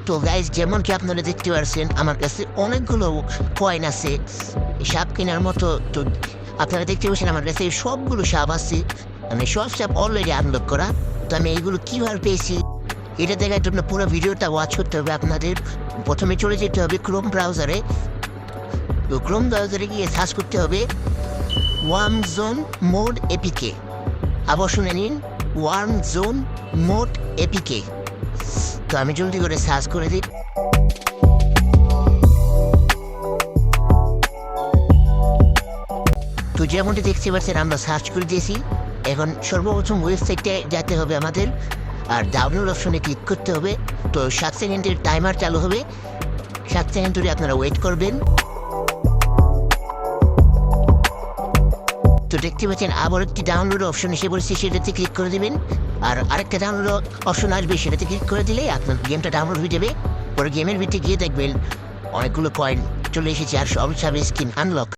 তো গাইজ যেমন কি আপনারা দেখতে পাচ্ছেন আমার কাছে অনেকগুলো কয়েন আছে সাপ কেনার মতো। তো আপনারা দেখতে পাচ্ছেন আমার কাছে সবগুলো সাপ আছে, মানে সব সাপ অলরেডি আনলক করা। তো আমি এইগুলো কীভাবে পেয়েছি এটা দেখার জন্য পুরো ভিডিওটা ওয়াচ করতে হবে আপনাদের। প্রথমে চলে যেতে হবে ক্রোম ব্রাউজারে। তো ক্রোম ব্রাউজারে গিয়ে সার্চ করতে হবে ওয়ার্ম জোন মোড এপিকে। আবার শুনে নিন, ওয়ার্ম জোন মোড এপিকে। তো আমি জলদি করে সার্চ করে দিই। তো যেমনটি দেখতে পাচ্ছেন আমরা সার্চ করে দিয়েছি। এখন সর্বপ্রথম ওয়েবসাইটে যেতে হবে আমাদের, আর ডাউনলোড অপশনে ক্লিক করতে হবে। তো 7 সেকেন্ডের টাইমার চালু হবে, 7 সেকেন্ড ধরে আপনারা ওয়েট করবেন। তো দেখতে পাচ্ছেন আবার একটি ডাউনলোড অপশন এসে বলছে, সেটাতে ক্লিক করে দেবেন। আর আরেকটা ডাউনলোড অপশন আসবে, সেটাতে ক্লিক করে দিলে আপনার গেমটা ডাউনলোড হয়ে যাবে। পরে গেমের ভিতরে গিয়ে দেখবেন অনেকগুলো কয়েন চলে এসেছে আর সব স্কিন আনলক।